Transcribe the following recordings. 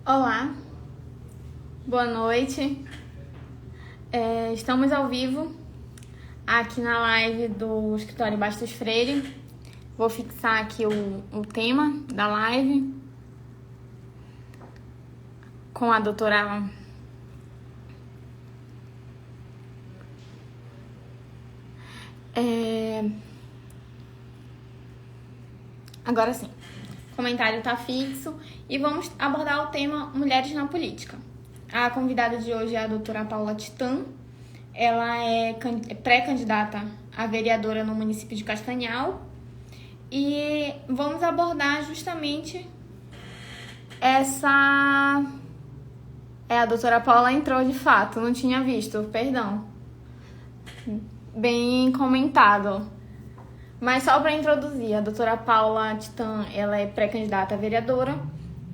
Olá, boa noite. Estamos ao vivo aqui na live do Escritório Bastos Freire. Vou fixar aqui o tema da live com a doutora Agora sim, o comentário está fixo e vamos abordar o tema Mulheres na Política. A convidada de hoje é a doutora Paula Titã. Ela é pré-candidata a vereadora no município de Castanhal e vamos abordar justamente essa... a doutora Paula entrou de fato, não tinha visto, perdão. Bem comentado. Mas só para introduzir, a doutora Paula Titã, ela é pré-candidata a vereadora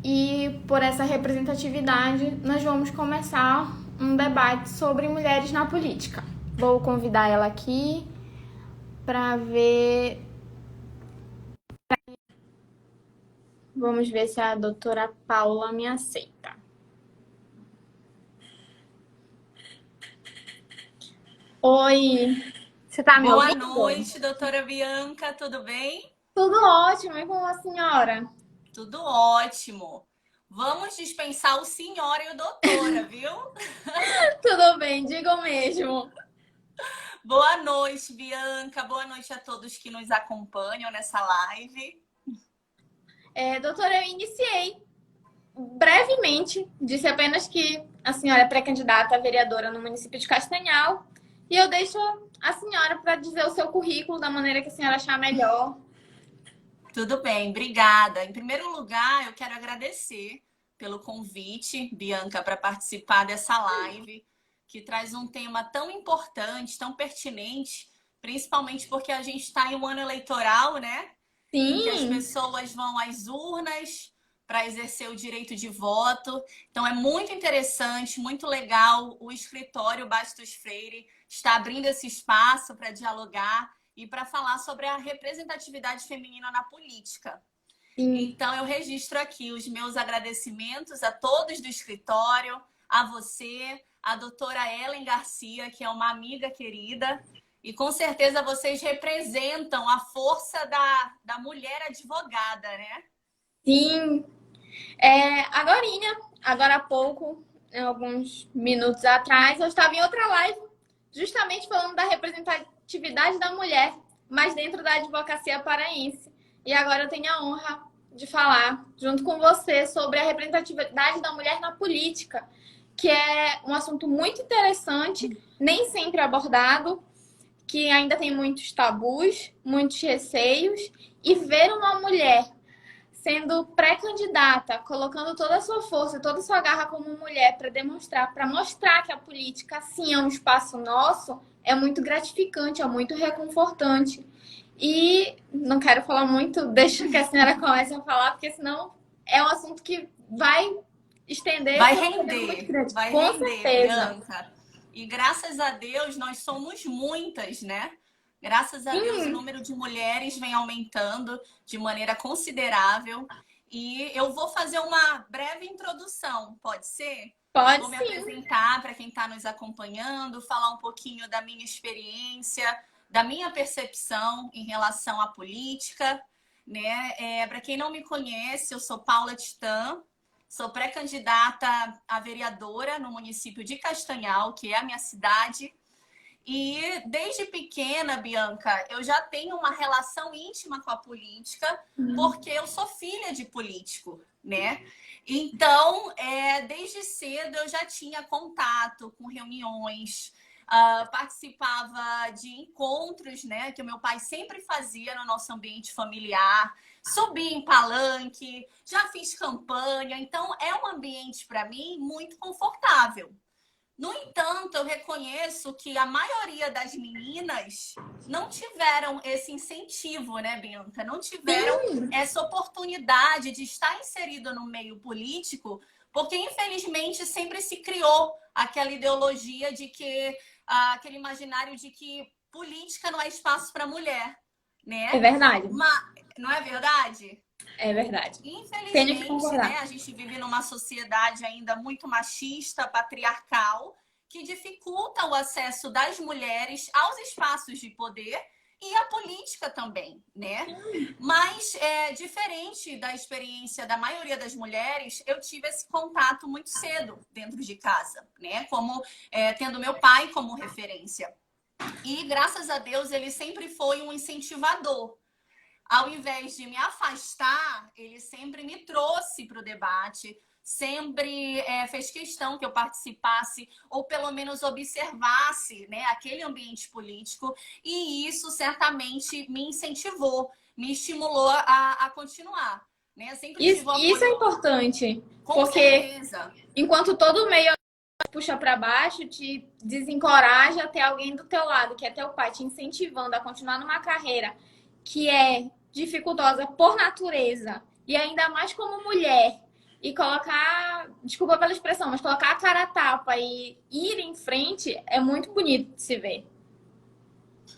e por essa representatividade nós vamos começar um debate sobre mulheres na política. Vou convidar ela aqui para ver... Vamos ver se a doutora Paula me aceita. Oi, você tá me ouvindo? Boa noite, doutora Bianca, tudo bem? Tudo ótimo, e com a senhora? Tudo ótimo. Vamos dispensar o senhora e o doutora, viu? Tudo bem, diga mesmo. Boa noite, Bianca. Boa noite a todos que nos acompanham nessa live. Doutora, eu iniciei brevemente, disse apenas que a senhora é pré-candidata a vereadora no município de Castanhal e eu deixo a senhora para dizer o seu currículo da maneira que a senhora achar melhor. Tudo bem, obrigada. Em primeiro lugar, eu quero agradecer pelo convite, Bianca, para participar dessa live, que traz um tema tão importante, tão pertinente, principalmente porque a gente está em um ano eleitoral, né? Em que as Sim, pessoas vão às urnas para exercer o direito de voto. Então, é muito interessante, muito legal o escritório Bastos Freire está abrindo esse espaço para dialogar e para falar sobre a representatividade feminina na política. sim. Então, eu registro aqui os meus agradecimentos a todos do escritório, a você, a doutora Ellen Garcia, que é uma amiga querida, e com certeza vocês representam a força da mulher advogada, né? Sim. Agora há pouco, alguns minutos atrás, eu estava em outra live, justamente falando da representatividade da mulher, mas dentro da advocacia paraense. E agora eu tenho a honra de falar, junto com você, sobre a representatividade da mulher na política, que é um assunto muito interessante, nem sempre abordado, que ainda tem muitos tabus, muitos receios, e ver uma mulher sendo pré-candidata, colocando toda a sua força, toda a sua garra como mulher para mostrar que a política sim é um espaço nosso, é muito gratificante, é muito reconfortante. E não quero falar muito, deixa que a senhora comece a falar, porque senão é um assunto que vai estender Vai para um período muito render, grande. vai Com render, certeza. Bianca. E graças a Deus nós somos muitas, né? Graças a Deus o Sim, número de mulheres vem aumentando de maneira considerável. E eu vou fazer uma breve introdução, pode ser? pode Vou me sim. apresentar para quem está nos acompanhando, falar um pouquinho da minha experiência, da minha percepção em relação à política, né? Para quem não me conhece, eu sou Paula Titã, sou pré-candidata a vereadora no município de Castanhal, que é a minha cidade. E desde pequena, Bianca, eu já tenho uma relação íntima com a política, porque eu sou filha de político, né? Então, desde cedo eu já tinha contato com reuniões, participava de encontros, né, que o meu pai sempre fazia no nosso ambiente familiar, subi em palanque, já fiz campanha, então é um ambiente para mim muito confortável. No entanto, eu reconheço que a maioria das meninas não tiveram esse incentivo, né, Bianca? Não tiveram Sim, essa oportunidade de estar inserido no meio político, porque infelizmente sempre se criou aquela ideologia de que, aquele imaginário de que política não é espaço para mulher, é né? verdade. Não é verdade? É verdade. Tenho que Infelizmente, né, concordar. a gente vive numa sociedade ainda muito machista, patriarcal, que dificulta o acesso das mulheres aos espaços de poder e à política também, né? Mas, diferente da experiência da maioria das mulheres, eu tive esse contato muito cedo dentro de casa, né? Como tendo meu pai como referência. E, graças a Deus, ele sempre foi um incentivador. Ao invés de me afastar, ele sempre me trouxe para o debate, sempre fez questão que eu participasse ou pelo menos observasse, né, aquele ambiente político, e isso certamente me incentivou, me estimulou a continuar. Né? Eu sempre tive o Isso é apoio, importante, com porque certeza. enquanto todo meio puxa para baixo, te desencoraja a ter alguém do teu lado, que é teu pai, te incentivando a continuar numa carreira que é dificultosa por natureza, e ainda mais como mulher, e colocar, desculpa pela expressão, mas colocar a cara a tapa e ir em frente é muito bonito de se ver.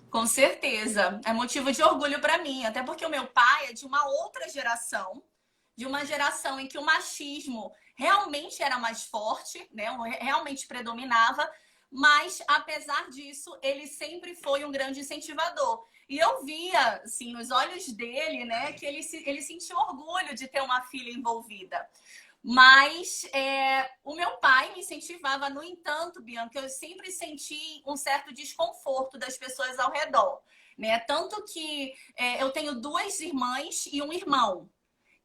Com certeza. É motivo de orgulho para mim, até porque o meu pai é de uma outra geração, de uma geração em que o machismo realmente era mais forte, né? Realmente predominava, mas apesar disso, ele sempre foi um grande incentivador. E eu via, assim, nos olhos dele, né, que ele sentia orgulho de ter uma filha envolvida. Mas o meu pai me incentivava, no entanto, Bianca, eu sempre senti um certo desconforto das pessoas ao redor. Né? Tanto que eu tenho duas irmãs e um irmão.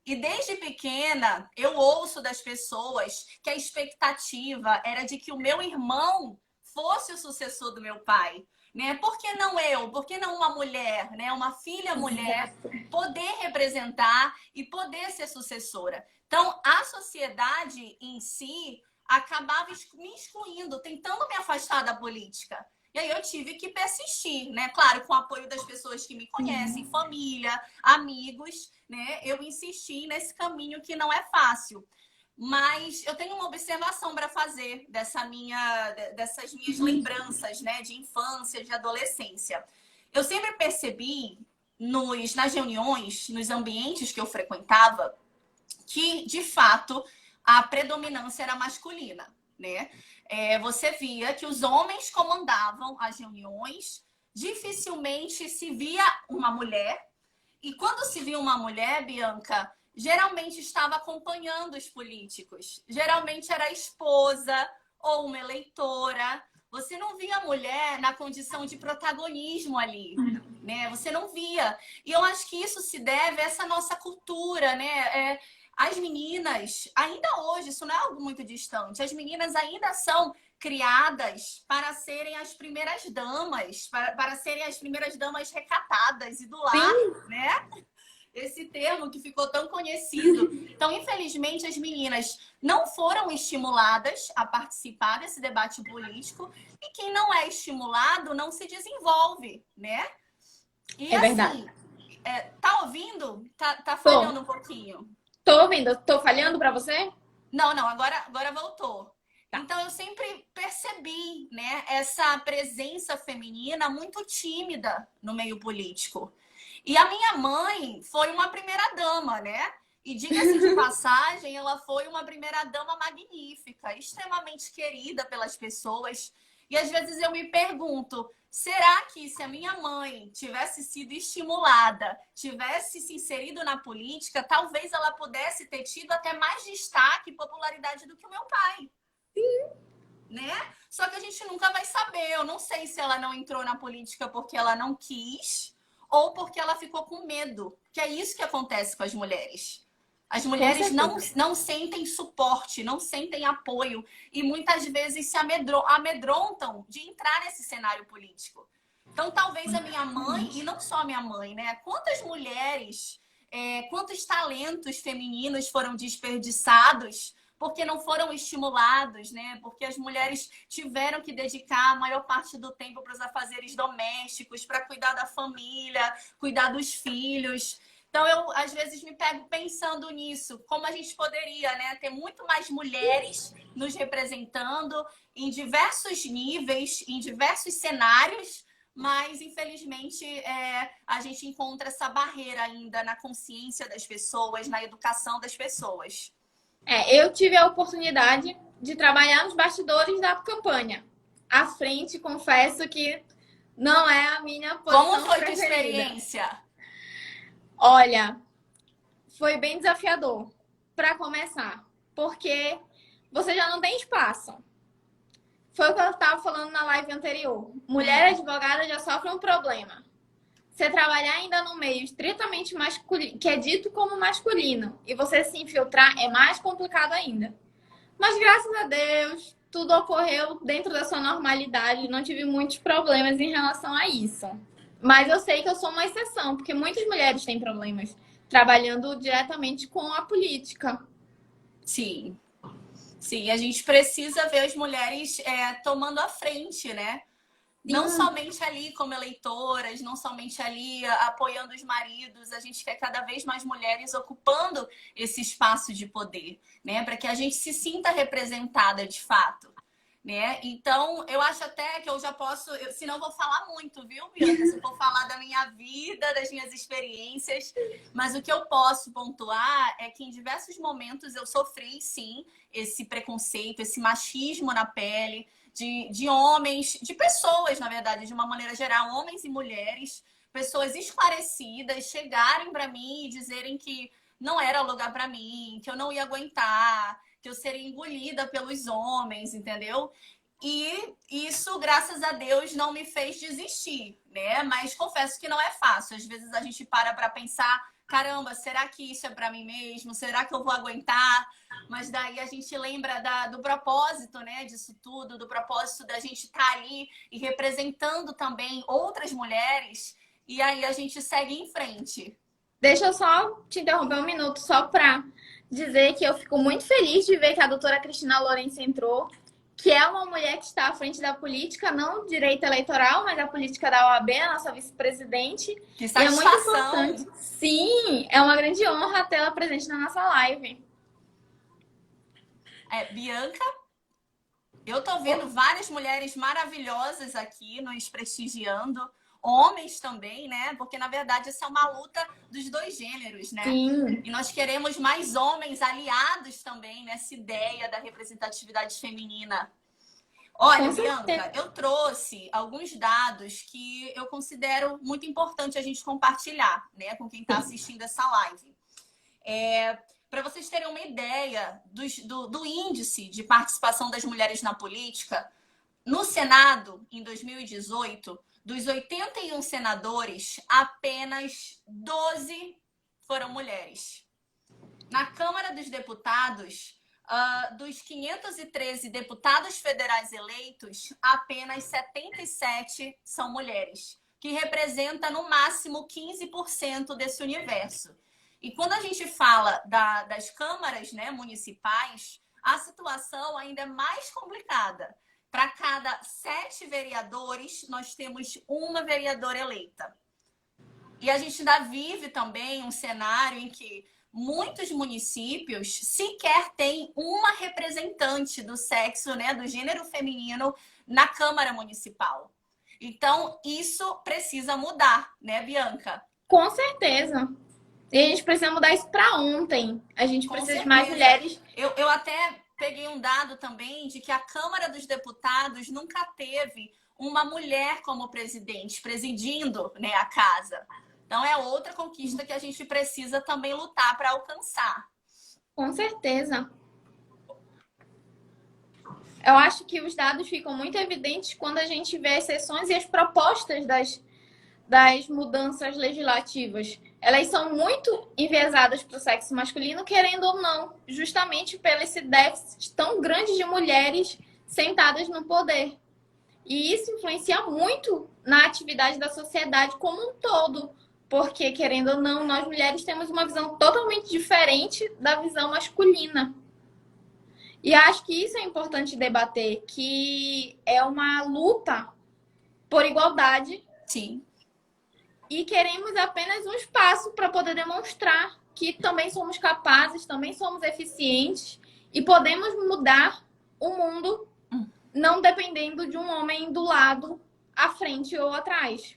E desde pequena, eu ouço das pessoas que a expectativa era de que o meu irmão fosse o sucessor do meu pai. Né? Por que não eu? Por que não uma mulher, né? Uma filha mulher, poder representar e poder ser sucessora? Então, a sociedade em si acabava me excluindo, tentando me afastar da política. E aí eu tive que persistir, né? Claro, com o apoio das pessoas que me conhecem, família, amigos, né? Eu insisti nesse caminho que não é fácil. Mas eu tenho uma observação para fazer dessas minhas lembranças, né? De infância, de adolescência. Eu sempre percebi nas reuniões, nos ambientes que eu frequentava, que, de fato, a predominância era masculina, né? Você via que os homens comandavam as reuniões, dificilmente se via uma mulher, e quando se via uma mulher, Bianca, geralmente estava acompanhando os políticos. Geralmente era a esposa ou uma eleitora. Você não via a mulher na condição de protagonismo ali, né? Você não via. E eu acho que isso se deve a essa nossa cultura, né? As meninas, ainda hoje, isso não é algo muito distante, as meninas ainda são criadas para serem as primeiras damas, para serem as primeiras damas recatadas e do lar, Sim. né? Esse termo que ficou tão conhecido. Então, infelizmente, as meninas não foram estimuladas a participar desse debate político, e quem não é estimulado não se desenvolve, né? E É verdade. assim, tá ouvindo? Tá Tô, falhando um pouquinho. tô ouvindo. Tô falhando para você? Não, agora voltou. Tá. Então eu sempre percebi, né, essa presença feminina muito tímida no meio político. E a minha mãe foi uma primeira dama, né? E diga-se de passagem, ela foi uma primeira dama magnífica, extremamente querida pelas pessoas. E às vezes eu me pergunto, será que se a minha mãe tivesse sido estimulada, tivesse se inserido na política, talvez ela pudesse ter tido até mais destaque e popularidade do que o meu pai? Né? Só que a gente nunca vai saber. Eu não sei se ela não entrou na política porque ela não quis ou porque ela ficou com medo. Que é isso que acontece com as mulheres. As Com mulheres certeza. não sentem suporte, não sentem apoio e muitas vezes se amedrontam de entrar nesse cenário político. Então, talvez a minha mãe, e não só a minha mãe, né? Quantas mulheres, quantos talentos femininos foram desperdiçados porque não foram estimulados, né? Porque as mulheres tiveram que dedicar a maior parte do tempo para os afazeres domésticos, para cuidar da família, cuidar dos filhos. Então, eu, às vezes, me pego pensando nisso, como a gente poderia, né, ter muito mais mulheres nos representando em diversos níveis, em diversos cenários, mas infelizmente a gente encontra essa barreira ainda na consciência das pessoas, na educação das pessoas. Eu tive a oportunidade de trabalhar nos bastidores da campanha. À frente, confesso que não é a minha posição Como foi preferida. tua experiência? Olha, foi bem desafiador, para começar, porque você já não tem espaço. Foi o que eu estava falando na live anterior. Mulher advogada já sofre um problema. Você trabalhar ainda no meio estritamente masculino, que é dito como masculino, e você se infiltrar é mais complicado ainda. Mas graças a Deus, tudo ocorreu dentro da sua normalidade, não tive muitos problemas em relação a isso. Mas eu sei que eu sou uma exceção, porque muitas mulheres têm problemas trabalhando diretamente com a política. Sim. Sim, a gente precisa ver as mulheres tomando a frente, né? Não somente ali como eleitoras, não somente ali apoiando os maridos, a gente quer cada vez mais mulheres ocupando esse espaço de poder, né? Para que a gente se sinta representada de fato, né? Então, eu acho até que eu já posso, senão eu vou falar muito, viu, Bianca? Se eu for falar da minha vida, das minhas experiências, mas o que eu posso pontuar é que em diversos momentos eu sofri, sim, esse preconceito, esse machismo na pele, de homens, de pessoas, na verdade, de uma maneira geral, homens e mulheres, pessoas esclarecidas, chegarem para mim e dizerem que não era lugar para mim, que eu não ia aguentar, que eu seria engolida pelos homens, entendeu? E isso, graças a Deus, não me fez desistir, né? Mas confesso que não é fácil. Às vezes a gente para pensar, caramba, será que isso é para mim mesmo? Será que eu vou aguentar? Mas daí a gente lembra do propósito, né, disso tudo, do propósito da gente estar ali e representando também outras mulheres, e aí a gente segue em frente. Deixa eu só te interromper um minuto, só para dizer que eu fico muito feliz de ver que a doutora Cristina Lourenço entrou, que é uma mulher que está à frente da política, não direito eleitoral, mas da política da OAB, a nossa vice-presidente. Que E é muito satisfação! importante. Sim, é uma grande honra tê-la presente na nossa live. Bianca, eu tô vendo várias mulheres maravilhosas aqui nos prestigiando, homens também, né? Porque, na verdade, essa é uma luta dos dois gêneros, né? Sim. E nós queremos mais homens aliados também nessa ideia da representatividade feminina. Olha, Bianca, eu trouxe alguns dados que eu considero muito importante a gente compartilhar, né, com quem está assistindo essa live. Para vocês terem uma ideia do índice de participação das mulheres na política, no Senado, em 2018, dos 81 senadores, apenas 12 foram mulheres. Na Câmara dos Deputados, dos 513 deputados federais eleitos, apenas 77 são mulheres, que representa no máximo 15% desse universo. E quando a gente fala das câmaras, né, municipais, a situação ainda é mais complicada. Para cada 7 vereadores, nós temos uma vereadora eleita. E a gente ainda vive também um cenário em que muitos municípios sequer têm uma representante do sexo, né, do gênero feminino na Câmara Municipal. Então, isso precisa mudar, né, Bianca? Com certeza. E a gente precisa mudar isso para ontem. A gente precisa de mais mulheres. Eu até peguei um dado também de que a Câmara dos Deputados nunca teve uma mulher como presidente, presidindo, né, a casa. Então, é outra conquista que a gente precisa também lutar para alcançar. Com certeza. Eu acho que os dados ficam muito evidentes quando a gente vê as sessões e as propostas das mudanças legislativas. Elas são muito enviesadas para o sexo masculino, querendo ou não, justamente pelo esse déficit tão grande de mulheres sentadas no poder. E isso influencia muito na atividade da sociedade como um todo, porque, querendo ou não, nós mulheres temos uma visão totalmente diferente da visão masculina. E acho que isso é importante debater, que é uma luta por igualdade. Sim. E queremos apenas um espaço para poder demonstrar que também somos capazes, também somos eficientes e podemos mudar o mundo não dependendo de um homem do lado à frente ou atrás.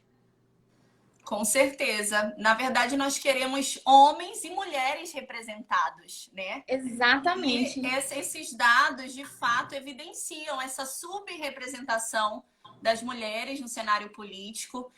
Com certeza. Na verdade, nós queremos homens e mulheres representados, né? E Exatamente. esses dados, de fato, evidenciam essa subrepresentação das mulheres no cenário político.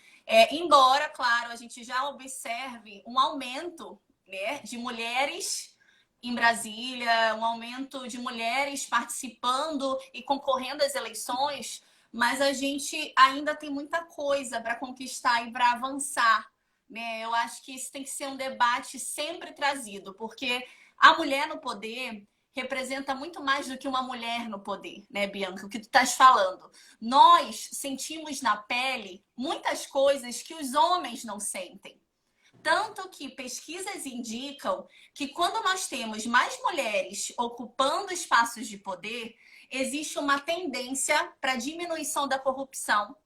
Embora, claro, a gente já observe um aumento, né, de mulheres em Brasília, um aumento de mulheres participando e concorrendo às eleições, mas a gente ainda tem muita coisa para conquistar e para avançar, né? Eu acho que isso tem que ser um debate sempre trazido, porque a mulher no poder representa muito mais do que uma mulher no poder, né, Bianca? O que tu estás falando. Nós sentimos na pele muitas coisas que os homens não sentem. Tanto que pesquisas indicam que quando nós temos mais mulheres ocupando espaços de poder, existe uma tendência para diminuição da corrupção,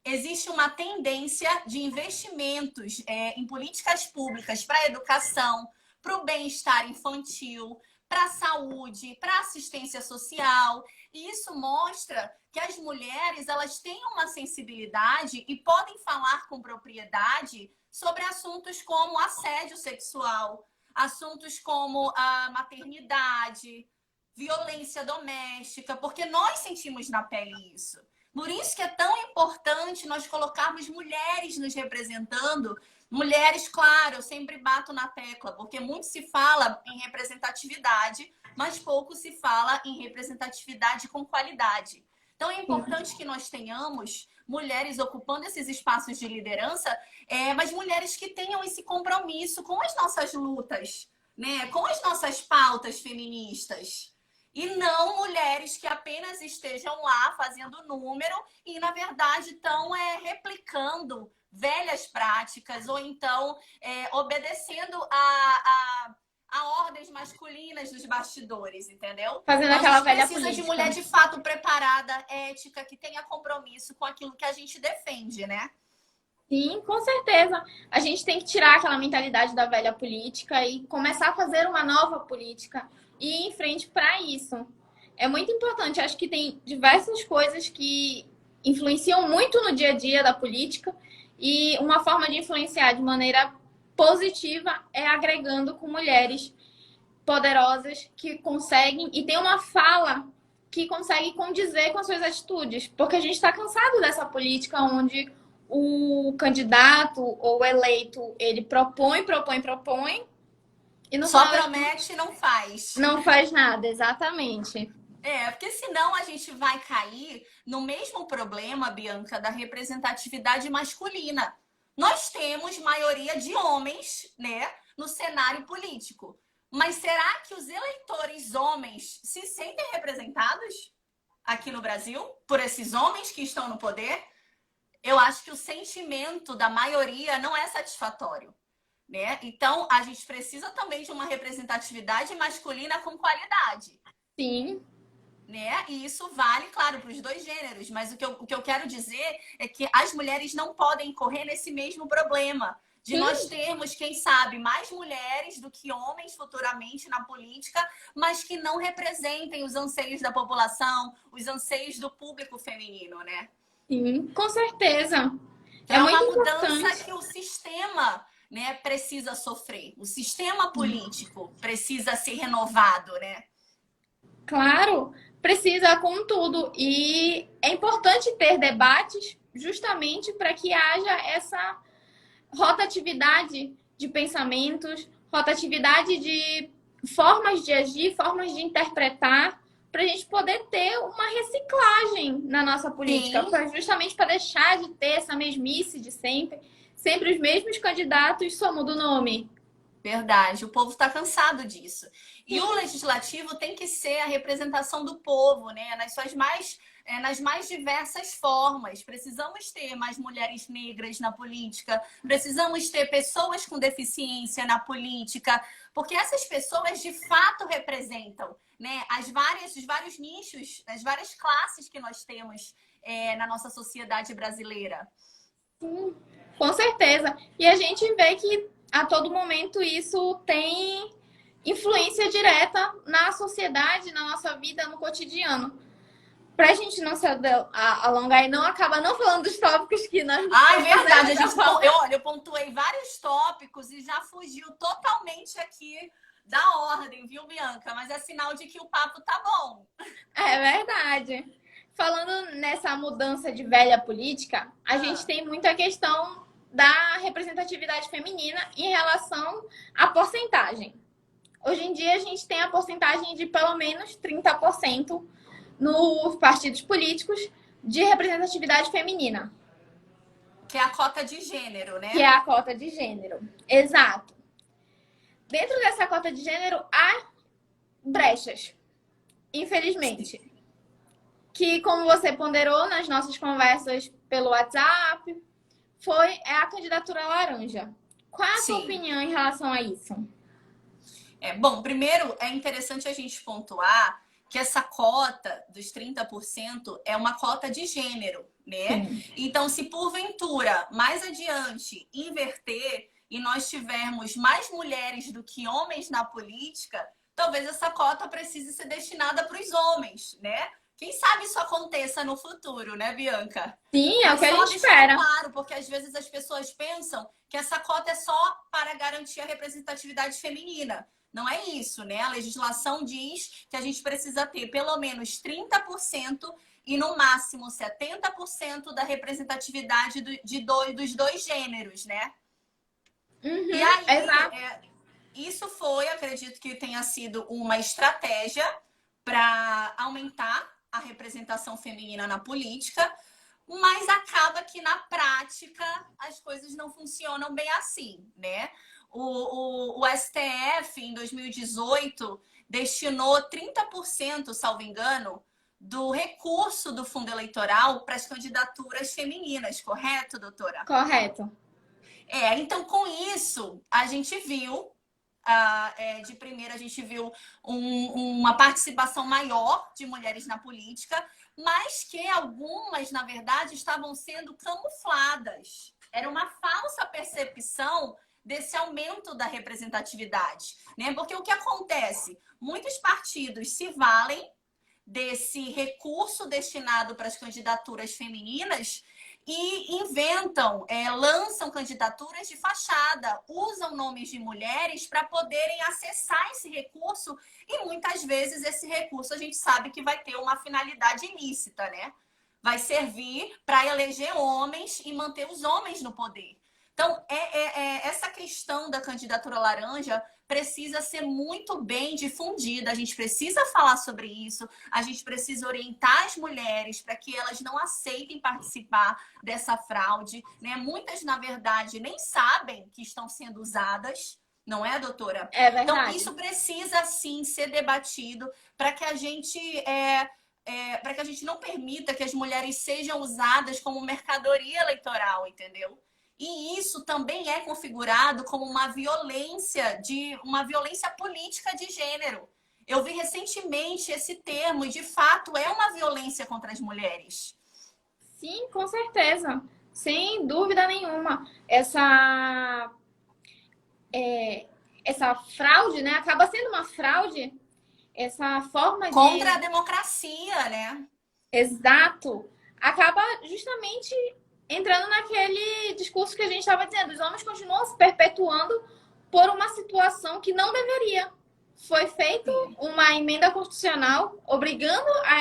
existe uma tendência de investimentos em políticas públicas para a educação, para o bem-estar infantil, para a saúde, para a assistência social. E isso mostra que as mulheres elas têm uma sensibilidade e podem falar com propriedade sobre assuntos como assédio sexual, assuntos como a maternidade, violência doméstica, porque nós sentimos na pele isso. Por isso que é tão importante nós colocarmos mulheres nos representando. Mulheres, claro, eu sempre bato na tecla, porque muito se fala em representatividade, mas pouco se fala em representatividade com qualidade. Então é importante que nós tenhamos mulheres ocupando esses espaços de liderança, mas mulheres que tenham esse compromisso com as nossas lutas, né? Com as nossas pautas feministas. E não mulheres que apenas estejam lá fazendo número e, na verdade, estão replicando velhas práticas ou então obedecendo a ordens masculinas dos bastidores, entendeu? Fazendo Então, a aquela gente velha precisa de política. mulher de fato preparada, ética, que tenha compromisso com aquilo que a gente defende, né? Sim, com certeza. A gente tem que tirar aquela mentalidade da velha política e começar a fazer uma nova política e ir em frente para isso. É muito importante. Acho que tem diversas coisas que influenciam muito no dia a dia da política e uma forma de influenciar de maneira positiva é agregando com mulheres poderosas que conseguem e tem uma fala que consegue condizer com as suas atitudes, porque a gente está cansado dessa política onde o candidato ou o eleito ele propõe e no Só final promete e não faz. não faz nada, exatamente. Porque senão a gente vai cair no mesmo problema, Bianca, da representatividade masculina. Nós temos maioria de homens, né, no cenário político. Mas será que os eleitores homens se sentem representados aqui no Brasil por esses homens que estão no poder? Eu acho que o sentimento da maioria não é satisfatório, né? Então, a gente precisa também de uma representatividade masculina com qualidade. Sim. Né? E isso vale, claro, para os dois gêneros, mas o que eu quero dizer é que as mulheres não podem correr nesse mesmo problema de Sim. nós termos, quem sabe, mais mulheres do que homens futuramente na política, mas que não representem os anseios da população, os anseios do público feminino, né? Sim, com certeza. Então, É uma muito mudança importante. que o sistema, né, precisa sofrer. O sistema político precisa ser renovado, né? Claro, precisa com tudo. E é importante ter debates justamente para que haja essa rotatividade de pensamentos, rotatividade de formas de agir, formas de interpretar, para a gente poder ter uma reciclagem na nossa política, justamente para deixar de ter essa mesmice de sempre, sempre os mesmos candidatos, só muda o nome. Verdade, o povo está cansado disso. E o legislativo tem que ser a representação do povo, né? Nas mais diversas formas. Precisamos ter mais mulheres negras na política, precisamos ter pessoas com deficiência na política, porque essas pessoas de fato representam, né, os vários nichos, as várias classes que nós temos na nossa sociedade brasileira. Sim, com certeza. E a gente vê que a todo momento isso tem influência direta na sociedade, na nossa vida, no cotidiano. Pra gente não se alongar e não acabar não falando dos tópicos que nós... Ah, é verdade. Eu pontuei vários tópicos e já fugiu totalmente aqui da ordem, viu, Bianca? Mas é sinal de que o papo tá bom. É verdade. Falando nessa mudança de velha política, a gente tem muita questão da representatividade feminina em relação à porcentagem. Hoje em dia, a gente tem a porcentagem de pelo menos 30% nos partidos políticos de representatividade feminina. Que é a cota de gênero, né? Que é a cota de gênero. Exato. Dentro dessa cota de gênero, há brechas, infelizmente. Sim. Que, como você ponderou nas nossas conversas pelo WhatsApp, é a candidatura laranja. Qual é a sua opinião em relação a isso? Bom, primeiro é interessante a gente pontuar que essa cota dos 30% é uma cota de gênero, né? Sim. Então, se porventura, mais adiante, inverter e nós tivermos mais mulheres do que homens na política, talvez essa cota precise ser destinada para os homens, né? Quem sabe isso aconteça no futuro, né, Bianca? Sim, é o que a gente espera. Claro, porque às vezes as pessoas pensam que essa cota é só para garantir a representatividade feminina. Não é isso, né? A legislação diz que a gente precisa ter pelo menos 30% e no máximo 70% da representatividade dos dois gêneros, né? Uhum, e aí, isso foi, acredito que tenha sido uma estratégia para aumentar a representação feminina na política, mas acaba que na prática as coisas não funcionam bem assim, né? O STF, em 2018, destinou 30%, salvo engano, do recurso do fundo eleitoral para as candidaturas femininas, correto, doutora? Correto. Então, com isso, a gente viu, de primeira, a gente viu uma participação maior de mulheres na política, mas que algumas, na verdade, estavam sendo camufladas. Era uma falsa percepção desse aumento da representatividade, né? Porque o que acontece? Muitos partidos se valem desse recurso destinado para as candidaturas femininas e inventam, lançam candidaturas de fachada, usam nomes de mulheres para poderem acessar esse recurso e muitas vezes esse recurso a gente sabe que vai ter uma finalidade ilícita, né? Vai servir para eleger homens e manter os homens no poder. Então, essa questão da candidatura laranja precisa ser muito bem difundida. A gente precisa falar sobre isso. A gente precisa orientar as mulheres para que elas não aceitem participar dessa fraude, né? Muitas, na verdade, nem sabem que estão sendo usadas. Não é, doutora? É verdade. Então, isso precisa, sim, ser debatido para que a gente... para que a gente não permita que as mulheres sejam usadas como mercadoria eleitoral, entendeu? E isso também é configurado como uma violência política de gênero. Eu vi recentemente esse termo e, de fato, é uma violência contra as mulheres. Sim, com certeza. Sem dúvida nenhuma. Essa fraude, né? Acaba sendo uma fraude. Essa forma contra a democracia, né? Exato. Acaba justamente entrando naquele discurso que a gente estava dizendo. Os homens continuam se perpetuando por uma situação que não deveria. Foi feita uma emenda constitucional obrigando a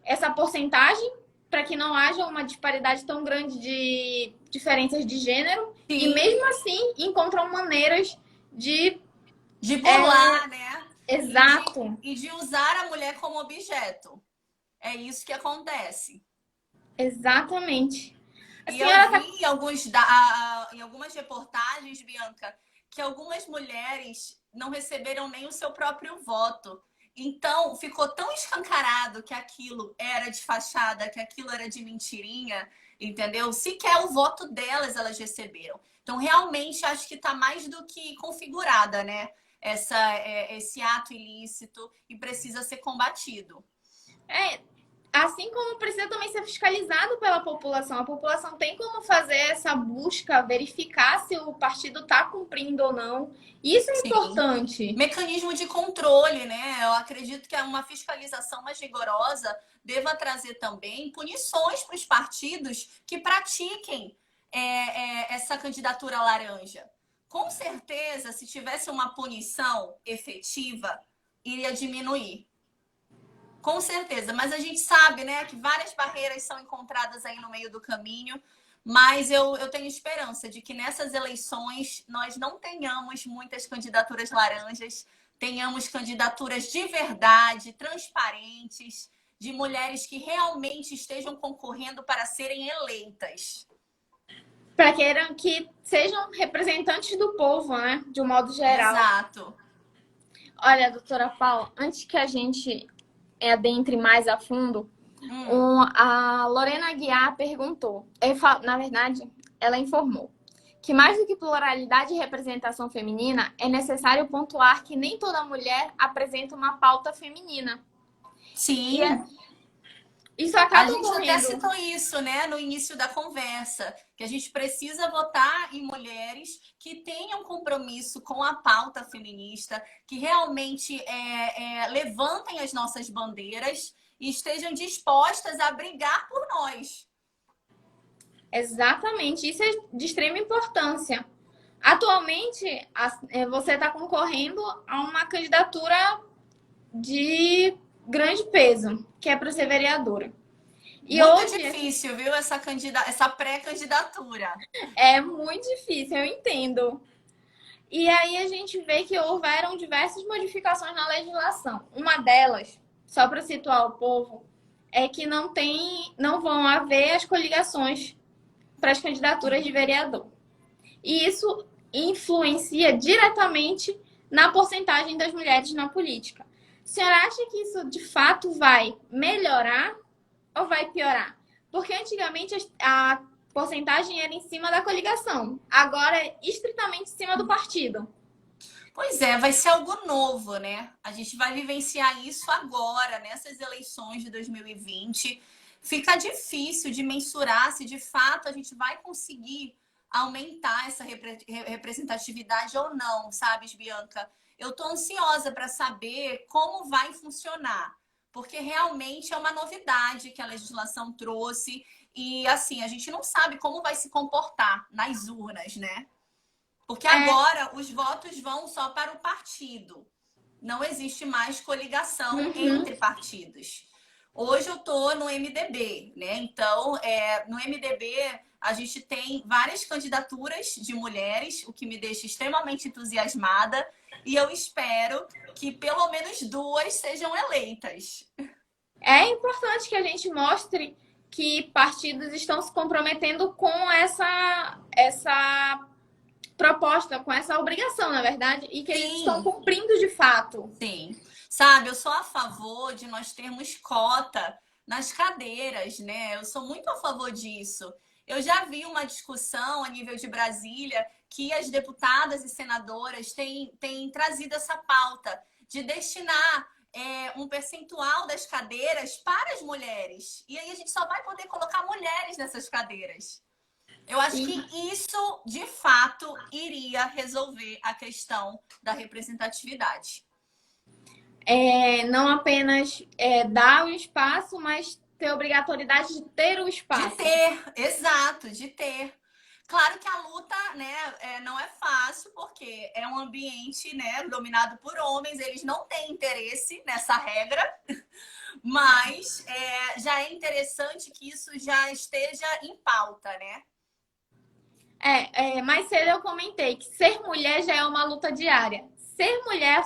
essa porcentagem para que não haja uma disparidade tão grande de diferenças de gênero. Sim. E mesmo assim encontram maneiras de burlar, né? Exato. E de usar a mulher como objeto. É isso que acontece. Exatamente. E eu vi em algumas reportagens, Bianca, que algumas mulheres não receberam nem o seu próprio voto. Então, ficou tão escancarado que aquilo era de fachada, que aquilo era de mentirinha, entendeu? Sequer o voto delas elas receberam. Então, realmente, acho que está mais do que configurada, né? Esse ato ilícito e precisa ser combatido. assim como precisa também ser fiscalizado pela população. A população tem como fazer essa busca, verificar se o partido está cumprindo ou não. Isso é Sim. importante. Mecanismo de controle, né? Eu acredito que uma fiscalização mais rigorosa deva trazer também punições para os partidos que pratiquem essa candidatura laranja. Com certeza, se tivesse uma punição efetiva, iria diminuir. Com certeza, mas a gente sabe, né, que várias barreiras são encontradas aí no meio do caminho, mas eu tenho esperança de que nessas eleições nós não tenhamos muitas candidaturas laranjas, tenhamos candidaturas de verdade, transparentes, de mulheres que realmente estejam concorrendo para serem eleitas. Para que sejam representantes do povo, né? De um modo geral. Exato. Olha, doutora Paula, antes que a gente adentre mais a fundo, a Lorena Aguiar perguntou, na verdade, ela informou que mais do que pluralidade e representação feminina, é necessário pontuar que nem toda mulher apresenta uma pauta feminina. Sim. Isso A acaba gente ocorrendo. até citou isso, né, no início da conversa, que a gente precisa votar em mulheres que tenham compromisso com a pauta feminista, que realmente levantem as nossas bandeiras e estejam dispostas a brigar por nós. Exatamente, isso é de extrema importância. Atualmente, você está concorrendo a uma candidatura de grande peso, que é para ser vereadora. E muito hoje difícil, viu, essa pré-candidatura. É muito difícil, eu entendo. E aí a gente vê que houveram diversas modificações na legislação. Uma delas, só para situar o povo, é que não vão haver as coligações para as candidaturas de vereador. E isso influencia diretamente na porcentagem das mulheres na política. A senhora acha que isso de fato vai melhorar ou vai piorar? Porque antigamente a porcentagem era em cima da coligação, agora é estritamente em cima do partido. Pois é, vai ser algo novo, né? A gente vai vivenciar isso agora, nessas eleições de 2020. Fica difícil de mensurar se de fato a gente vai conseguir aumentar essa representatividade ou não, sabes, Bianca? Eu tô ansiosa para saber como vai funcionar, porque realmente é uma novidade que a legislação trouxe e assim, a gente não sabe como vai se comportar nas urnas, né? Porque agora os votos vão só para o partido. Não existe mais coligação entre partidos. Hoje eu estou no MDB, né? Então, no MDB a gente tem várias candidaturas de mulheres, o que me deixa extremamente entusiasmada. E eu espero que pelo menos 2 sejam eleitas. É importante que a gente mostre que partidos estão se comprometendo com essa proposta, com essa obrigação, na verdade, e que eles estão cumprindo de fato. Sim. Sabe, eu sou a favor de nós termos cota nas cadeiras, né? Eu sou muito a favor disso. Eu já vi uma discussão a nível de Brasília que as deputadas e senadoras têm trazido essa pauta de destinar um percentual das cadeiras para as mulheres. E aí a gente só vai poder colocar mulheres nessas cadeiras. Eu acho que isso, de fato, iria resolver a questão da representatividade. Não apenas dar o espaço, mas ter obrigatoriedade de ter o espaço. De ter, exato, de ter. Claro que a luta, né, não é fácil, porque é um ambiente, né, dominado por homens, eles não têm interesse nessa regra, mas já é interessante que isso já esteja em pauta, né? Mais cedo eu comentei que ser mulher já é uma luta diária. Ser mulher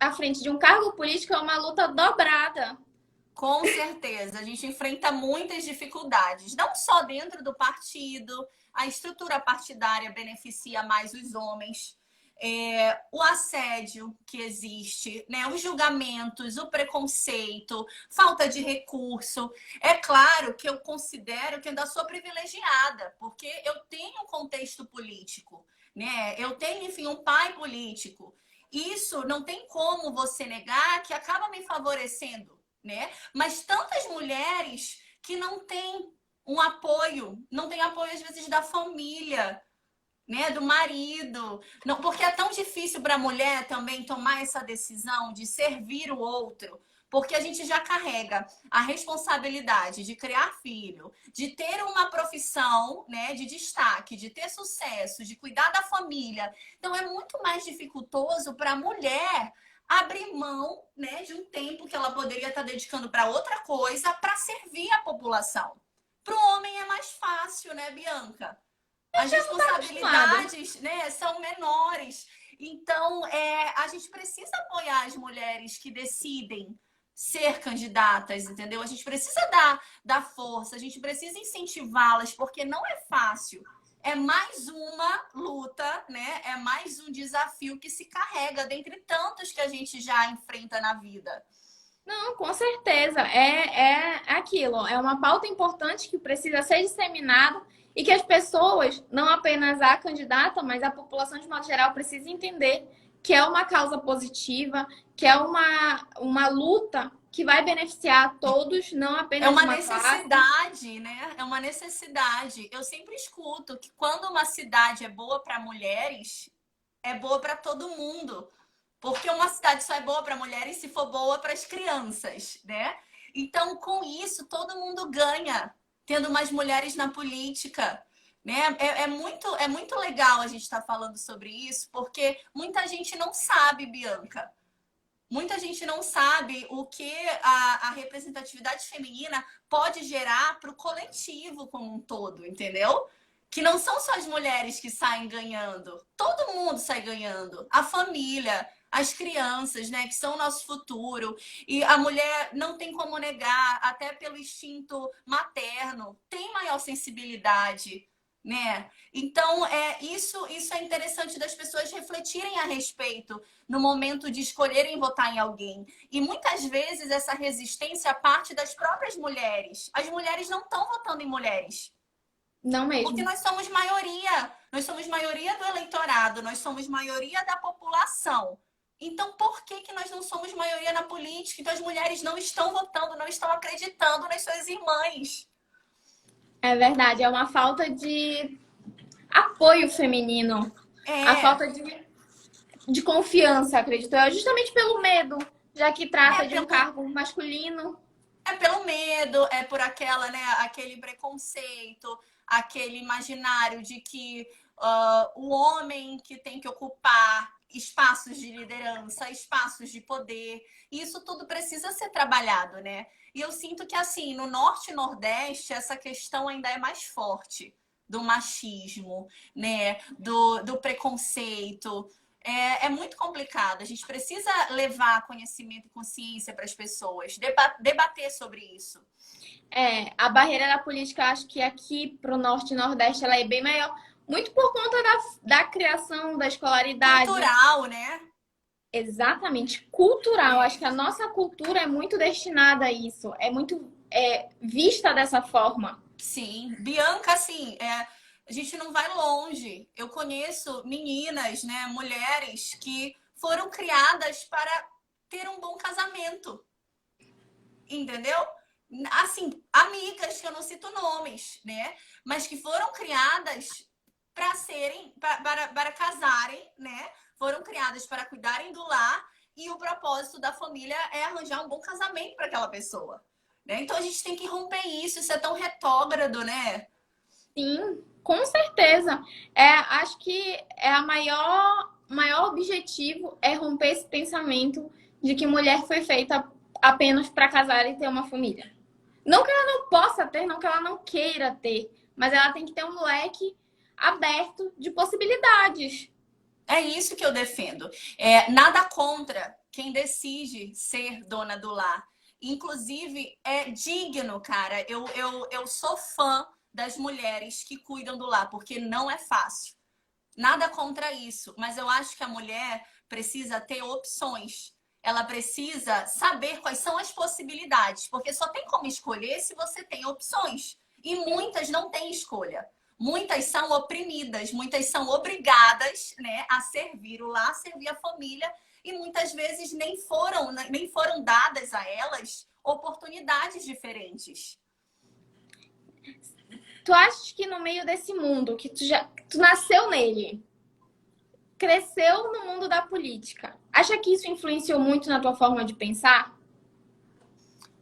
à frente de um cargo político é uma luta dobrada. Com certeza, a gente enfrenta muitas dificuldades, não só dentro do partido, a estrutura partidária beneficia mais os homens, o assédio que existe, né? Os julgamentos, o preconceito, falta de recurso. É claro que eu considero que ainda sou privilegiada, porque eu tenho um contexto político, né? Eu tenho, enfim, um pai político. Isso não tem como você negar que acaba me favorecendo né? Mas tantas mulheres que não têm um apoio, não têm apoio às vezes da família, né, do marido. Não, porque é tão difícil para a mulher também tomar essa decisão de servir o outro, porque a gente já carrega a responsabilidade de criar filho, de ter uma profissão, né, de destaque, de ter sucesso, de cuidar da família. Então é muito mais dificultoso para a mulher abrir mão, né, de um tempo que ela poderia estar dedicando para outra coisa, para servir a população. Para o homem é mais fácil, né, Bianca? As Já não tá acostumado. responsabilidades, né, são menores. Então, a gente precisa apoiar as mulheres que decidem ser candidatas, entendeu? A gente precisa dar força, a gente precisa incentivá-las, porque não é fácil. É mais uma luta, né? É mais um desafio que se carrega dentre tantos que a gente já enfrenta na vida. Não, com certeza. É aquilo. É uma pauta importante que precisa ser disseminada e que as pessoas, não apenas a candidata, mas a população de modo geral, precisa entender que é uma causa positiva, que é uma luta que vai beneficiar a todos, não É apenas uma uma classe. necessidade, né? É uma necessidade. Eu sempre escuto que quando uma cidade é boa para mulheres, é boa para todo mundo. Porque uma cidade só é boa para mulheres se for boa para as crianças, né? Então, com isso, todo mundo ganha, tendo mais mulheres na política. Né? É muito legal a gente estar falando sobre isso, porque muita gente não sabe, Bianca. Muita gente não sabe o que a representatividade feminina pode gerar para o coletivo como um todo, entendeu? Que não são só as mulheres que saem ganhando, todo mundo sai ganhando. A família, as crianças, né, que são o nosso futuro. E a mulher não tem como negar, até pelo instinto materno, tem maior sensibilidade, né? Então, isso é interessante das pessoas refletirem a respeito no momento de escolherem votar em alguém. E muitas vezes essa resistência parte das próprias mulheres. As mulheres não estão votando em mulheres. Não Porque mesmo. nós somos maioria do eleitorado, nós somos maioria da população. Então, por que que nós não somos maioria na política? Então, as mulheres não estão votando, não estão acreditando nas suas irmãs. É verdade, é uma falta de apoio feminino, a É, falta de confiança, acredito eu, justamente pelo medo, já que é trata de um pelo, cargo masculino. é pelo medo, é por aquela, né, aquele preconceito, aquele imaginário de que o homem que tem que ocupar espaços de liderança, espaços de poder, isso tudo precisa ser trabalhado, né? E eu sinto que, assim, no Norte e Nordeste, essa questão ainda é mais forte do machismo, né? Do preconceito. É muito complicado. A gente precisa levar conhecimento e consciência para as pessoas, debater sobre isso. A barreira da política, acho que aqui para o Norte e Nordeste, ela é bem maior, muito por conta da criação, da escolaridade, Cultural, né? exatamente, cultural. Acho É. que a nossa cultura é muito destinada a isso, é muito vista dessa forma. Sim. Bianca, assim, a gente não vai longe. Eu conheço meninas, né, mulheres que foram criadas para ter um bom casamento, entendeu? Assim, amigas que eu não cito nomes, né? Mas que foram criadas para serem, para casarem, né? Foram criadas para cuidarem do lar e o propósito da família é arranjar um bom casamento para aquela pessoa. Né? Então a gente tem que romper isso é tão retrógrado, né? Sim, com certeza. Acho que maior objetivo é romper esse pensamento de que mulher foi feita apenas para casar e ter uma família. Não que ela não possa ter, não que ela não queira ter, mas ela tem que ter um leque aberto de possibilidades. É isso que eu defendo. Nada contra quem decide ser dona do lar. Inclusive, é digno, cara. Eu sou fã das mulheres que cuidam do lar, porque não é fácil. Nada contra isso, mas eu acho que a mulher precisa ter opções. Ela precisa saber quais são as possibilidades, porque só tem como escolher se você tem opções. E muitas não têm escolha. Muitas são oprimidas, muitas são obrigadas, né, a servir o lar, a servir a família, e muitas vezes nem foram dadas a elas oportunidades diferentes. Tu achas que no meio desse mundo, que tu nasceu nele, cresceu no mundo da política, acha que isso influenciou muito na tua forma de pensar?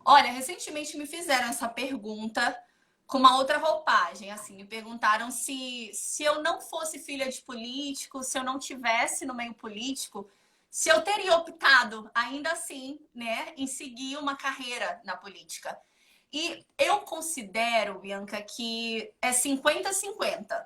Olha, recentemente me fizeram essa pergunta com uma outra roupagem, assim, me perguntaram se eu não fosse filha de político, se eu não tivesse no meio político, se eu teria optado ainda assim, né, em seguir uma carreira na política. E eu considero, Bianca, que é 50-50.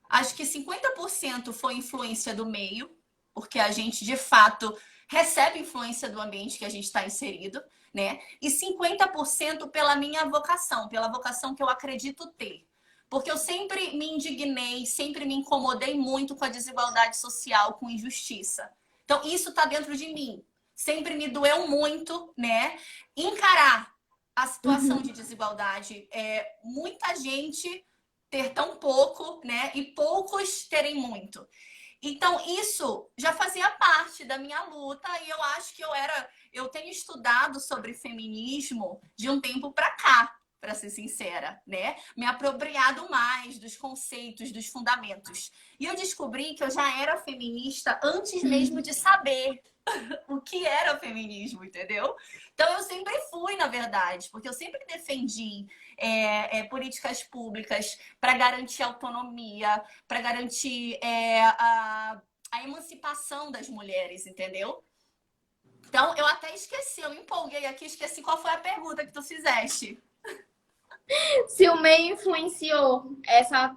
Acho que 50% foi influência do meio, porque a gente, de fato, recebe influência do ambiente que a gente está inserido, né? E 50% pela minha vocação, pela vocação que eu acredito ter. Porque eu sempre me indignei, sempre me incomodei muito com a desigualdade social, com injustiça. Então, isso está dentro de mim. Sempre me doeu muito, né? Encarar a situação de desigualdade. Muita gente ter tão pouco, né? E poucos terem muito. Então, isso já fazia parte da minha luta e eu acho que eu tenho estudado sobre feminismo de um tempo para cá, para ser sincera, né? Me apropriado mais dos conceitos, dos fundamentos. E eu descobri que eu já era feminista antes mesmo de saber o que era feminismo, entendeu? Então eu sempre fui, na verdade, porque eu sempre defendi políticas públicas para garantir autonomia, para garantir a emancipação das mulheres, entendeu? Então eu até esqueci, eu me empolguei aqui, esqueci qual foi a pergunta que tu fizeste. Se o meio influenciou essa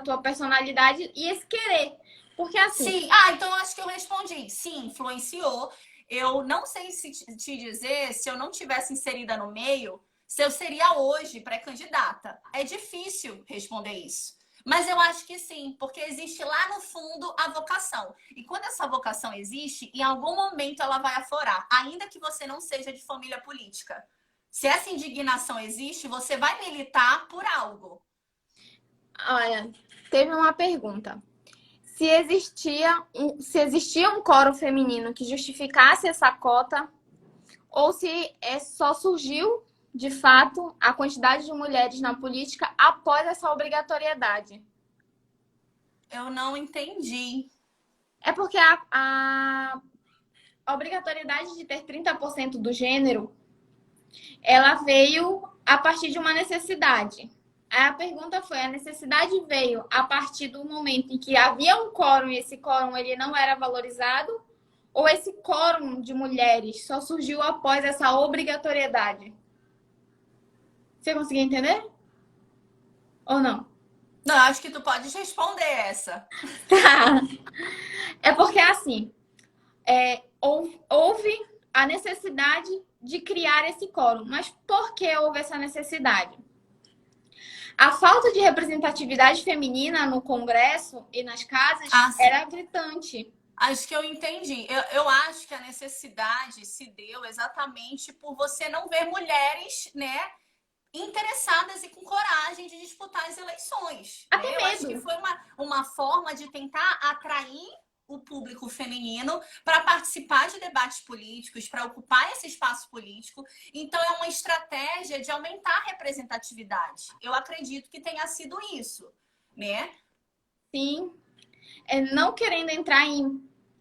tua personalidade e esse querer. Porque assim. Sim, então eu acho que eu respondi. Sim, influenciou. Eu não sei se te dizer se eu não tivesse inserida no meio, se eu seria hoje pré-candidata. É difícil responder isso. Mas eu acho que sim, porque existe lá no fundo a vocação. E quando essa vocação existe, em algum momento ela vai aflorar, ainda que você não seja de família política. Se essa indignação existe, você vai militar por algo. Olha, teve uma pergunta. Se existia um coro feminino que justificasse essa cota, ou se só surgiu, de fato, a quantidade de mulheres na política após essa obrigatoriedade. Eu não entendi. É porque a obrigatoriedade de ter 30% do gênero, ela veio a partir de uma necessidade. Aí a pergunta foi, a necessidade veio a partir do momento em que havia um quórum e esse quórum ele não era valorizado, ou esse quórum de mulheres só surgiu após essa obrigatoriedade? Você conseguiu entender? Ou não? Não, acho que tu pode responder essa. Tá. É porque assim, houve a necessidade de criar esse quórum. Mas por que houve essa necessidade? A falta de representatividade feminina no Congresso e nas casas era gritante. Acho que eu entendi. Eu acho que a necessidade se deu exatamente por você não ver mulheres, né, interessadas e com coragem de disputar as eleições. Até Né? medo. Eu acho que foi uma forma de tentar atrair o público feminino para participar de debates políticos, para ocupar esse espaço político. Então, é uma estratégia de aumentar a representatividade. Eu acredito que tenha sido isso, né? Sim. Não querendo entrar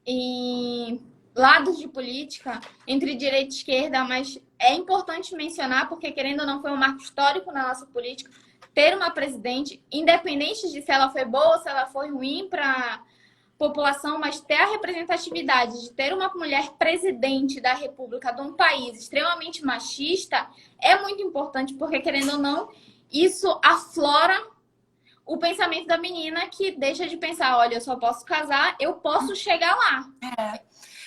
em lados de política entre direita e esquerda, mas é importante mencionar, porque querendo ou não, foi um marco histórico na nossa política, ter uma presidente, independente de se ela foi boa ou se ela foi ruim para população, mas ter a representatividade de ter uma mulher presidente da República de um país extremamente machista é muito importante, porque, querendo ou não, isso aflora o pensamento da menina que deixa de pensar, olha, eu só posso casar, eu posso chegar lá.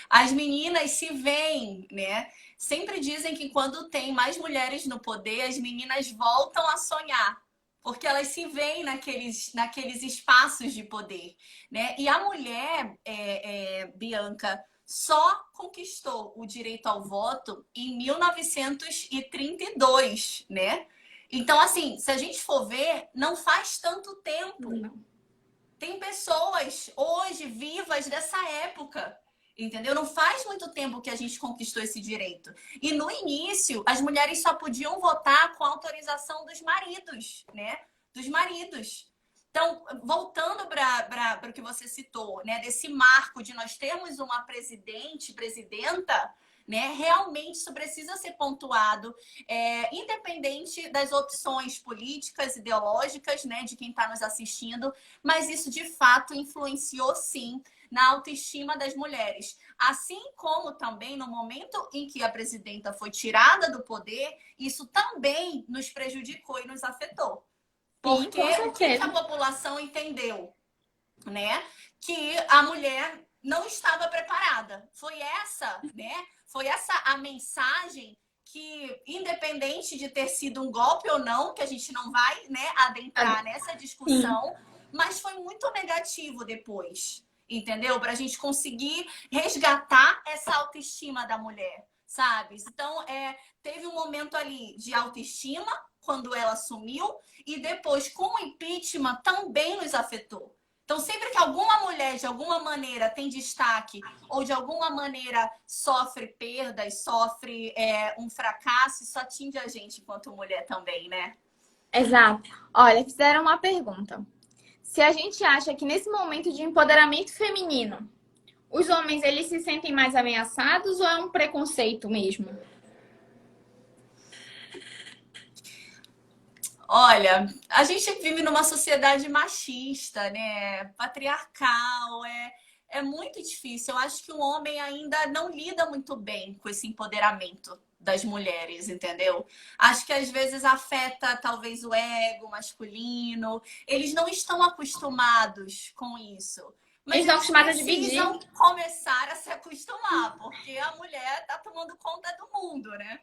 As meninas se veem, né? Sempre dizem que quando tem mais mulheres no poder, as meninas voltam a sonhar. Porque elas se veem naqueles espaços de poder, né? E a mulher, Bianca, só conquistou o direito ao voto em 1932, né? Então, assim, se a gente for ver, não faz tanto tempo. Não. Tem pessoas hoje vivas dessa época. Entendeu? Não faz muito tempo que a gente conquistou esse direito. E no início, as mulheres só podiam votar com autorização dos maridos, né? Dos maridos. Então, voltando para o que você citou, né? Desse marco de nós termos uma presidenta, né? Realmente isso precisa ser pontuado, independente das opções políticas, ideológicas, né? De quem está nos assistindo, mas isso de fato influenciou sim na autoestima das mulheres. Assim como também no momento em que a presidenta foi tirada do poder, isso também nos prejudicou e nos afetou. Sim, Porque com o que a certeza. população entendeu, né? Que a mulher não estava preparada. Foi essa a mensagem que, independente de ter sido um golpe ou não, que a gente não vai, né, adentrar nessa Sim. discussão, mas foi muito negativo depois, entendeu? Para a gente conseguir resgatar essa autoestima da mulher, sabe? Então, teve um momento ali de autoestima quando ela assumiu e depois, com o impeachment, também nos afetou. Então, sempre que alguma mulher, de alguma maneira, tem destaque ou de alguma maneira sofre perdas, sofre um fracasso, isso atinge a gente enquanto mulher também, né? Exato. Olha, fizeram uma pergunta. Se a gente acha que nesse momento de empoderamento feminino, os homens eles se sentem mais ameaçados ou é um preconceito mesmo? Olha, a gente vive numa sociedade machista, né? Patriarcal, é muito difícil. Eu acho que o homem ainda não lida muito bem com esse empoderamento das mulheres, entendeu? Acho que às vezes afeta talvez o ego masculino. Eles não estão acostumados com isso. Eles Mas estão eles acostumados a dividir. precisam começar a se acostumar, porque a mulher está tomando conta do mundo, né?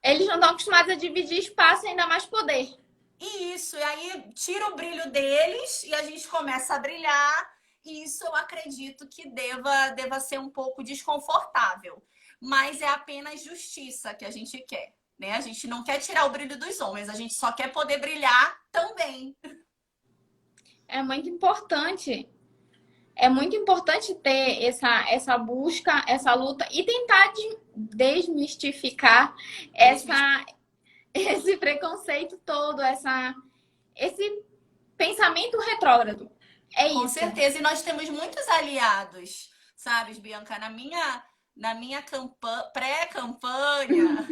Eles não estão acostumados a dividir espaço e ainda mais poder. E aí tira o brilho deles e a gente começa a brilhar. E isso eu acredito que deva ser um pouco desconfortável. Mas é apenas justiça que a gente quer, né? A gente não quer tirar o brilho dos homens, a gente só quer poder brilhar também. É muito importante. É muito importante ter essa busca, essa luta e tentar desmistificar esse preconceito todo, esse pensamento retrógrado. É Com isso. certeza. E nós temos muitos aliados, sabes, Bianca? Na minha pré-campanha,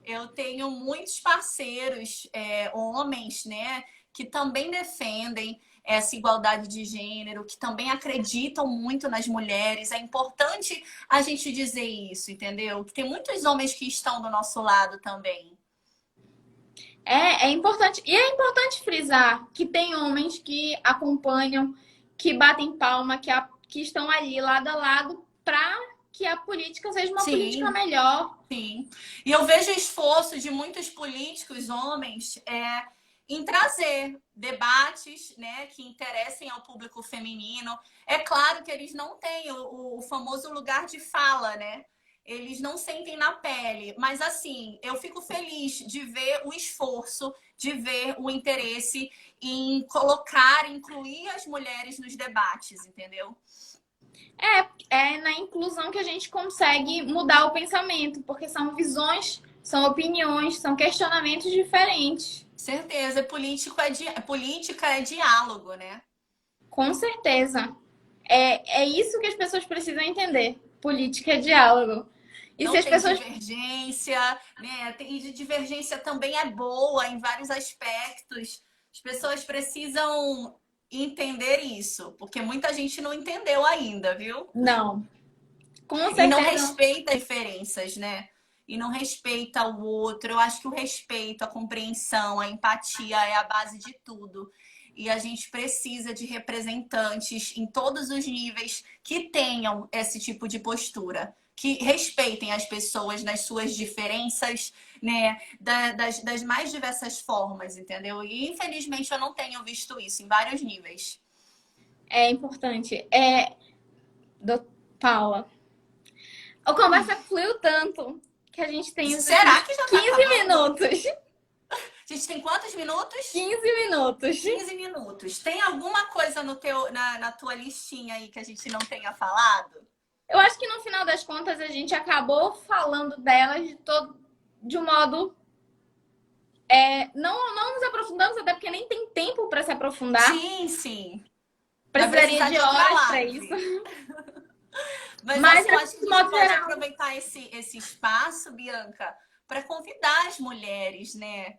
eu tenho muitos parceiros, homens, né, que também defendem essa igualdade de gênero, que também acreditam muito nas mulheres. É importante a gente dizer isso, entendeu? Que tem muitos homens que estão do nosso lado também. É importante. E é importante frisar que tem homens que acompanham, que batem palma, que estão ali lado a lado para que a política seja uma política Sim, melhor. sim. E eu vejo o esforço de muitos políticos, homens, em trazer debates, né, que interessem ao público feminino. É claro que eles não têm o famoso lugar de fala, né? Eles não sentem na pele. Mas, assim, eu fico feliz de ver o esforço, de ver o interesse em colocar, incluir as mulheres nos debates, entendeu? É na inclusão que a gente consegue mudar o pensamento, porque são visões, são opiniões, são questionamentos diferentes. Certeza, política é diálogo, né? Com certeza. É isso que as pessoas precisam entender. Política é diálogo. E se Não as tem pessoas. divergência, né? E divergência também é boa em vários aspectos. As pessoas precisam entender isso, porque muita gente não entendeu ainda, viu? Não, com E não certeza. respeita as diferenças, né? E não respeita o outro. Eu acho que o respeito, a compreensão, a empatia é a base de tudo. E a gente precisa de representantes em todos os níveis que tenham esse tipo de postura, que respeitem as pessoas nas suas diferenças, né? Das mais diversas formas, entendeu? E infelizmente eu não tenho visto isso em vários níveis. É importante. Paula, a conversa fluiu tanto que a gente tem os Será últimos que já tá 15 acabando? minutos. A gente tem quantos minutos? 15 minutos. 15 minutos. Tem alguma coisa no na tua listinha aí que a gente não tenha falado? Eu acho que no final das contas a gente acabou falando delas de um modo. Não nos aprofundamos, até porque nem tem tempo para se aprofundar. Sim, sim. Vai Precisaria precisar de de outra horas para live. isso. Mas Mas assim, eu acho que de a gente modo pode geral. aproveitar esse espaço, Bianca, para convidar as mulheres, né?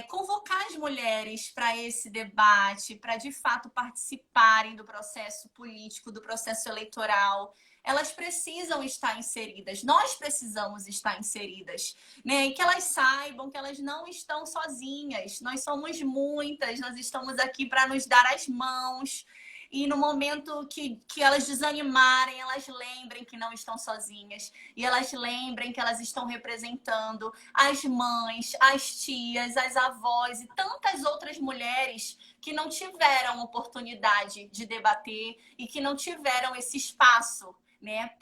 Convocar as mulheres para esse debate, para de fato participarem do processo político, do processo eleitoral. Elas precisam estar inseridas, nós precisamos estar inseridas, né? E que elas saibam que elas não estão sozinhas, nós somos muitas, nós estamos aqui para nos dar as mãos. E no momento que elas desanimarem, elas lembrem que não estão sozinhas. E elas lembrem que elas estão representando as mães, as tias, as avós e tantas outras mulheres que não tiveram oportunidade de debater e que não tiveram esse espaço, né?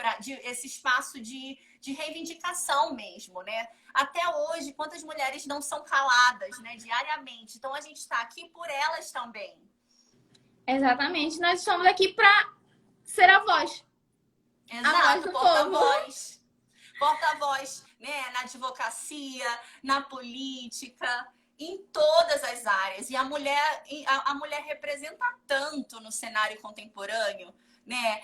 Esse espaço de reivindicação mesmo, né? Até hoje, quantas mulheres não são caladas, né? Diariamente. Então, a gente está aqui por elas também. Exatamente. Nós estamos aqui para ser a voz. A voz Exato, do porta-voz. Porta-voz, né? Na advocacia, na política, em todas as áreas. E a mulher representa tanto no cenário contemporâneo, né?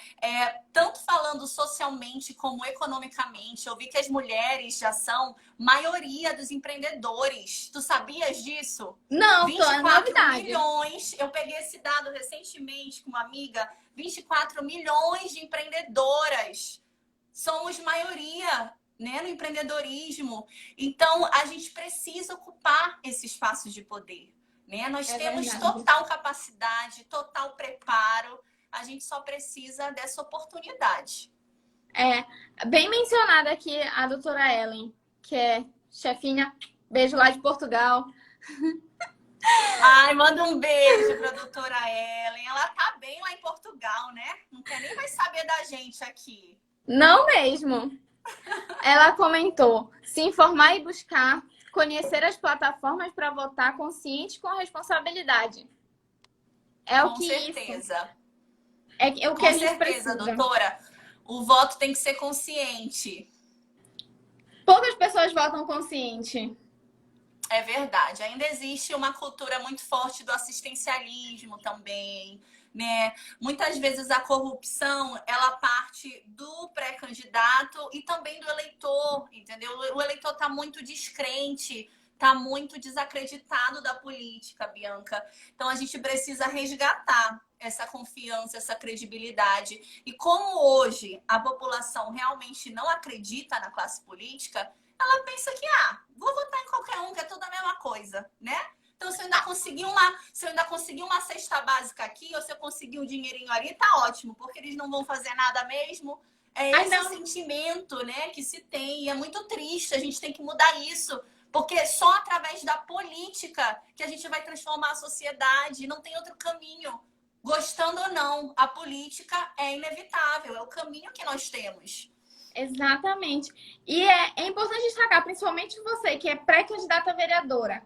Tanto falando socialmente como economicamente. Eu vi que as mulheres já são maioria dos empreendedores. Tu sabias disso? Não, tô, é 24 novidade. milhões. Eu peguei esse dado recentemente com uma amiga. 24 milhões de empreendedoras. Somos maioria, né, no empreendedorismo. Então, a gente precisa ocupar esse espaço de poder, né? Nós temos verdade. total capacidade, total preparo. A gente só precisa dessa oportunidade. Bem mencionada aqui a doutora Ellen, que é chefinha, beijo lá de Portugal. Ai, manda um beijo para a doutora Ellen. Ela tá bem lá em Portugal, né? Não quer nem mais saber da gente aqui. Não mesmo. Ela comentou: se informar e buscar, conhecer as plataformas para votar consciente com responsabilidade. Com certeza. É o que Com a gente certeza, precisa. doutora. O voto tem que ser consciente. Poucas pessoas votam consciente. É verdade. Ainda existe uma cultura muito forte do assistencialismo também, né? Muitas vezes a corrupção, ela parte do pré-candidato e também do eleitor, entendeu? O eleitor está muito descrente, está muito desacreditado da política, Bianca. Então a gente precisa resgatar essa confiança, essa credibilidade. E como hoje a população realmente não acredita na classe política, ela pensa que, vou votar em qualquer um, que é tudo a mesma coisa, né? Então, se eu ainda conseguir uma cesta básica aqui, ou se eu conseguir um dinheirinho ali, tá ótimo, porque eles não vão fazer nada mesmo. É esse o sentimento, né, que se tem. E é muito triste, a gente tem que mudar isso. Porque só através da política que a gente vai transformar a sociedade. Não tem outro caminho. Gostando ou não, a política é inevitável, é o caminho que nós temos. Exatamente. E é importante destacar, principalmente você, que é pré-candidata a vereadora.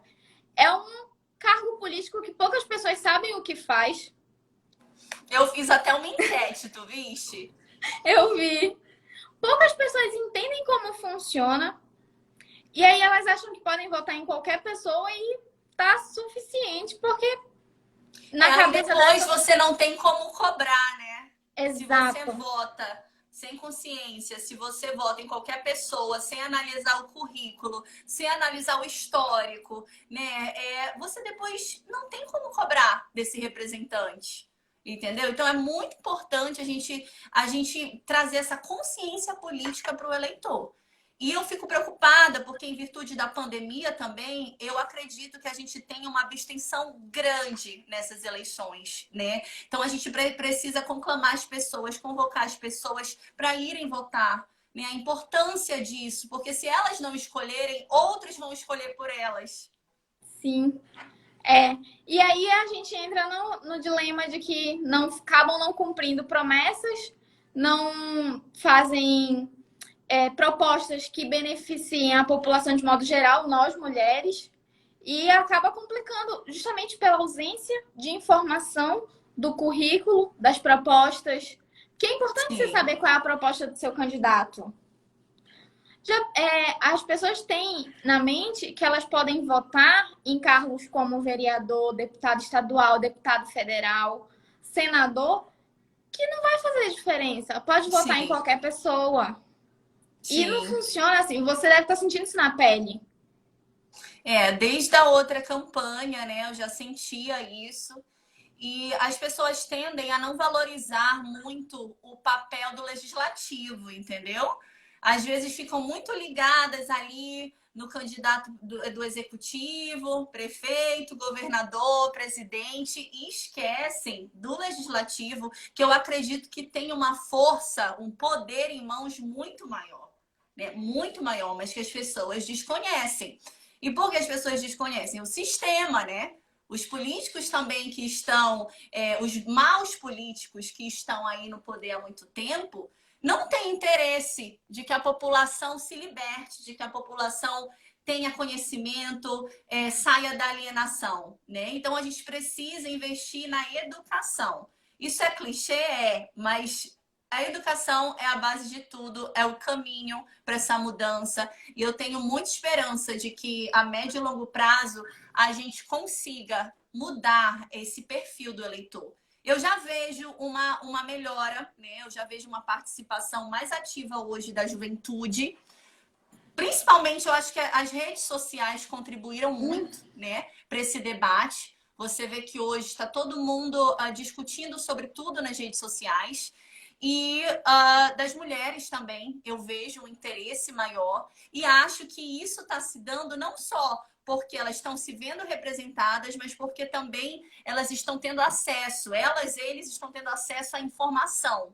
É um cargo político que poucas pessoas sabem o que faz. Eu fiz até uma enquete, tu viste? Eu vi. Poucas pessoas entendem como funciona. E aí elas acham que podem votar em qualquer pessoa e tá suficiente, porque na cabeça depois você não tem como cobrar, né? Exato. Se você vota sem consciência, se você vota em qualquer pessoa, sem analisar o currículo, sem analisar o histórico, né? Você depois não tem como cobrar desse representante, entendeu? Então é muito importante a gente trazer essa consciência política para o eleitor. E eu fico preocupada porque, em virtude da pandemia também, eu acredito que a gente tem uma abstenção grande nessas eleições, né? Então, a gente precisa conclamar as pessoas, convocar as pessoas para irem votar, né? A importância disso, porque se elas não escolherem, outros vão escolher por elas. Sim. E aí a gente entra no dilema de que acabam não cumprindo promessas, não fazem propostas que beneficiem a população de modo geral, nós mulheres, e acaba complicando justamente pela ausência de informação do currículo, das propostas, Que é importante você Sim, saber qual é a proposta do seu candidato. As pessoas têm na mente que elas podem votar em cargos como vereador, deputado estadual, deputado federal, senador, que não vai fazer diferença. Pode votar em sim, qualquer pessoa. E não sim. funciona assim. Você deve estar sentindo isso na pele. Desde a outra campanha, né, eu já sentia isso. E as pessoas tendem a não valorizar muito o papel do legislativo, entendeu? Às vezes ficam muito ligadas ali no candidato do executivo, prefeito, governador, presidente, e esquecem do legislativo, que eu acredito que tem uma força, um poder em mãos muito maior, né? Muito maior, mas que as pessoas desconhecem. E por que as pessoas desconhecem? O sistema, né? Os políticos também que estão, os maus políticos que estão aí no poder há muito tempo, não têm interesse de que a população se liberte, de que a população tenha conhecimento, saia da alienação, né? Então a gente precisa investir na educação. Isso é clichê, mas a educação é a base de tudo, é o caminho para essa mudança. E eu tenho muita esperança de que a médio e longo prazo a gente consiga mudar esse perfil do eleitor. Eu já vejo uma melhora, né? Eu já vejo uma participação mais ativa hoje da juventude. Principalmente, eu acho que as redes sociais contribuíram muito, né, para esse debate. Você vê que hoje está todo mundo discutindo sobre tudo nas redes sociais. E das mulheres também, eu vejo um interesse maior. E acho que isso está se dando não só porque elas estão se vendo representadas, mas porque também elas estão tendo acesso, eles estão tendo acesso à informação.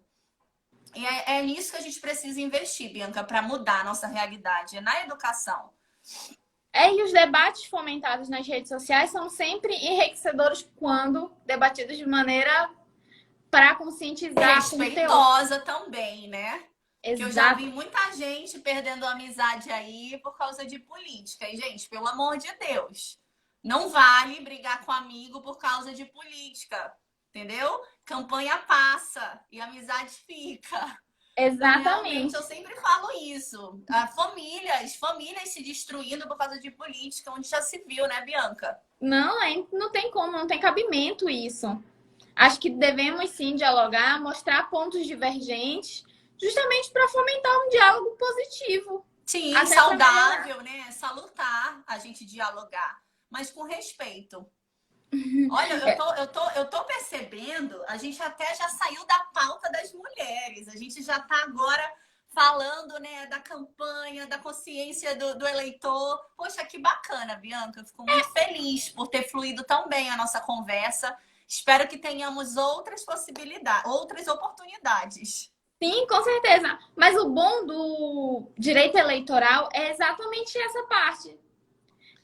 E é nisso que a gente precisa investir, Bianca, para mudar a nossa realidade, é na educação. E os debates fomentados nas redes sociais são sempre enriquecedores quando debatidos de maneira para conscientizar com teor. Respeitosa também, né? Que eu já vi Exato. muita gente perdendo amizade aí por causa de política. E, gente, pelo amor de Deus, não vale brigar com amigo por causa de política, entendeu? Campanha passa e amizade fica. Então, realmente, eu Exatamente. sempre falo isso. Famílias se destruindo por causa de política, onde já se viu, né, Bianca? Não, não tem como, não tem cabimento isso. Acho que devemos sim dialogar, mostrar pontos divergentes, justamente para fomentar um diálogo positivo, Sim, até para melhorar. saudável, né? Salutar a gente dialogar, mas com respeito. Olha, eu tô percebendo, a gente até já saiu da pauta das mulheres, a gente já está agora falando, né, da campanha, da consciência do eleitor. Poxa, que bacana, Bianca. Eu fico muito feliz por ter fluído tão bem a nossa conversa. Espero que tenhamos outras possibilidades, outras oportunidades. Sim, com certeza. Mas o bom do direito eleitoral é exatamente essa parte,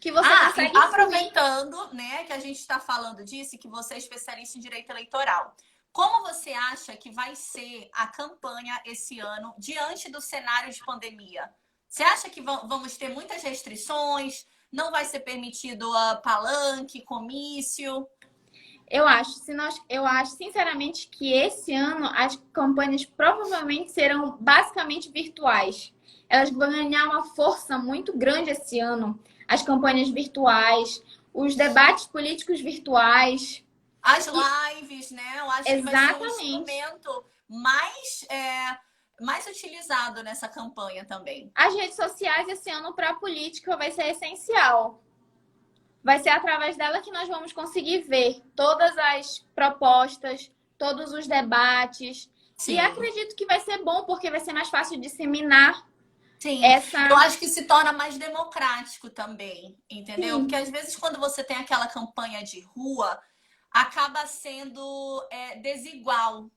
que você E consegue influir. aproveitando, né, que a gente está falando disso, e que você é especialista em direito eleitoral, como você acha que vai ser a campanha esse ano diante do cenário de pandemia? Você acha que vamos ter muitas restrições? Não vai ser permitido palanque, comício? Eu acho sinceramente que esse ano as campanhas provavelmente serão basicamente virtuais. Elas vão ganhar uma força muito grande esse ano. As campanhas virtuais, os debates políticos virtuais. As E lives, né? Eu acho que vai ser um exatamente. instrumento mais utilizado nessa campanha também. As redes sociais esse ano para a política vai ser essencial. Vai ser através dela que nós vamos conseguir ver todas as propostas, todos os debates. E Sim. acredito que vai ser bom, porque vai ser mais fácil disseminar Sim, eu essa. acho que se torna mais democrático também, entendeu? Porque Sim, às vezes quando você tem aquela campanha de rua, acaba sendo desigual.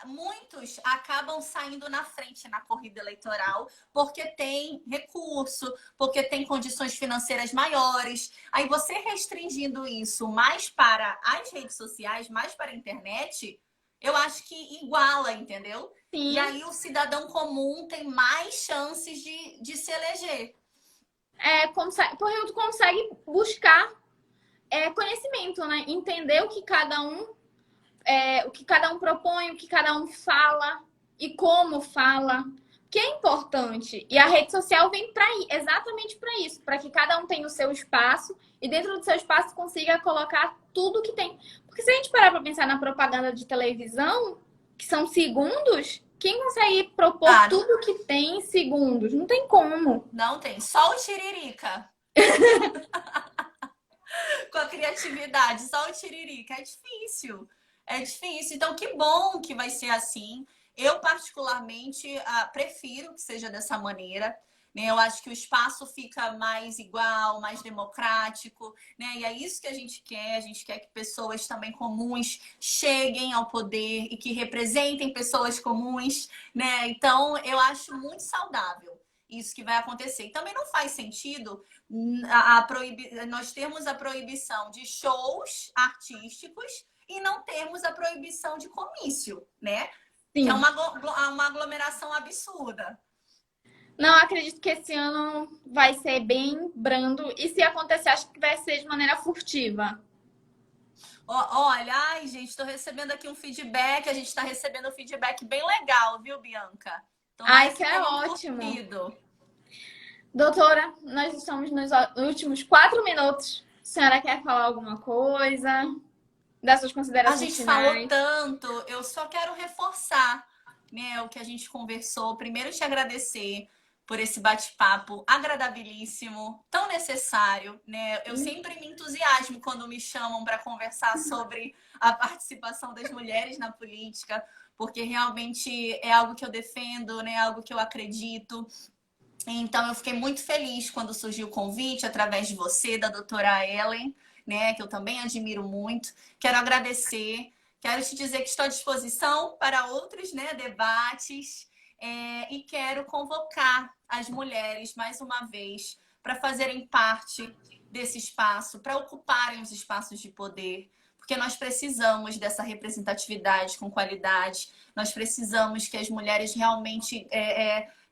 Muitos acabam saindo na frente na corrida eleitoral porque tem recurso, porque tem condições financeiras maiores. Aí você restringindo isso mais para as redes sociais, mais para a internet, eu acho que iguala, entendeu? E sim. aí o cidadão comum tem mais chances de se eleger. Porque tu consegue buscar conhecimento, né? Entender o que cada um o que cada um propõe, o que cada um fala e como fala, que é importante. E a rede social vem exatamente para isso, para que cada um tenha o seu espaço e dentro do seu espaço consiga colocar tudo que tem. Porque se a gente parar para pensar na propaganda de televisão, que são segundos, quem consegue propor tudo que tem em segundos? Não tem como. Não tem, só o Tiririca. Com a criatividade, só o Tiririca. É difícil. É difícil. Então, que bom que vai ser assim. Eu, particularmente, prefiro que seja dessa maneira. Né? Eu acho que o espaço fica mais igual, mais democrático. Né? E é isso que a gente quer. A gente quer que pessoas também comuns cheguem ao poder e que representem pessoas comuns. Né? Então, eu acho muito saudável isso que vai acontecer. E também não faz sentido nós termos a proibição de shows artísticos e não termos a proibição de comício, né? Sim. Que é uma aglomeração absurda. Não, acredito que esse ano vai ser bem brando. E se acontecer, acho que vai ser de maneira furtiva. Olha, ai, gente, estou recebendo aqui um feedback. A gente está recebendo um feedback bem legal, viu, Bianca? Então, ai, que é ótimo. Curtido. Doutora, nós estamos nos últimos 4 minutos. A senhora quer falar alguma coisa? Das suas considerações A gente finais? falou tanto. Eu só quero reforçar, né, o que a gente conversou. Primeiro, te agradecer por esse bate-papo agradabilíssimo, tão necessário, né? Eu sempre me entusiasmo quando me chamam para conversar sobre a participação das mulheres na política, porque realmente é algo que eu defendo, né? Algo que eu acredito. Então, eu fiquei muito feliz quando surgiu o convite através de você, da doutora Ellen, né, que eu também admiro muito. Quero agradecer, quero te dizer que estou à disposição para outros, né, debates e quero convocar as mulheres, mais uma vez, para fazerem parte desse espaço, para ocuparem os espaços de poder, porque nós precisamos dessa representatividade com qualidade, nós precisamos que as mulheres realmente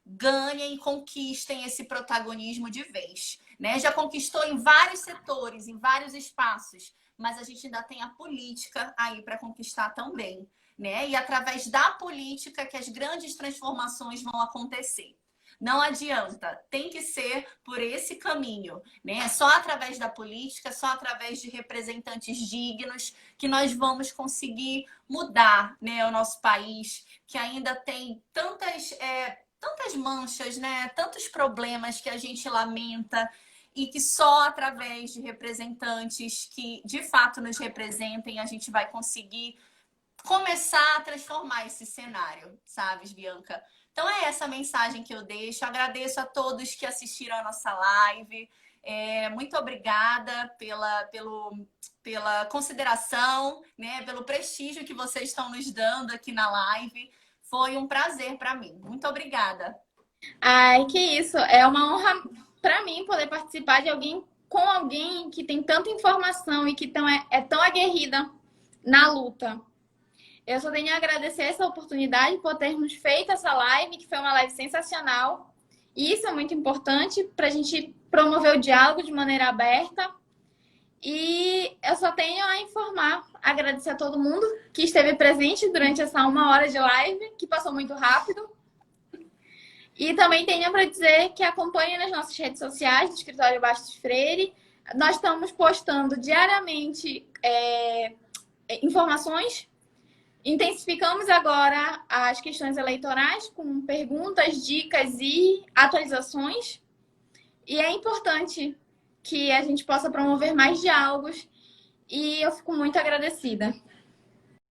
ganhem e conquistem esse protagonismo de vez. Né? Já conquistou em vários setores, em vários espaços, mas a gente ainda tem a política aí para conquistar também. Né? E através da política que as grandes transformações vão acontecer. Não adianta, tem que ser por esse caminho, né? Só através da política, só através de representantes dignos que nós vamos conseguir mudar, né, o nosso país, que ainda tem tantas manchas, né? Tantos problemas que a gente lamenta e que só através de representantes que de fato nos representem a gente vai conseguir começar a transformar esse cenário, sabes, Bianca? Então é essa a mensagem que eu deixo. Agradeço a todos que assistiram a nossa live. Muito obrigada pela consideração, né? Pelo prestígio que vocês estão nos dando aqui na live. Foi um prazer para mim. Muito obrigada. Ai, que isso. É uma honra para mim poder participar com alguém que tem tanta informação e que é tão aguerrida na luta. Eu só tenho a agradecer essa oportunidade por termos feito essa live, que foi uma live sensacional. E isso é muito importante para a gente promover o diálogo de maneira aberta. E eu só tenho a informar, agradecer a todo mundo que esteve presente durante essa 1 hora de live, que passou muito rápido. E também tenho para dizer que acompanhem nas nossas redes sociais do Escritório Bastos Freire. Nós estamos postando diariamente informações. Intensificamos agora as questões eleitorais com perguntas, dicas e atualizações. E é importante que a gente possa promover mais diálogos. E eu fico muito agradecida.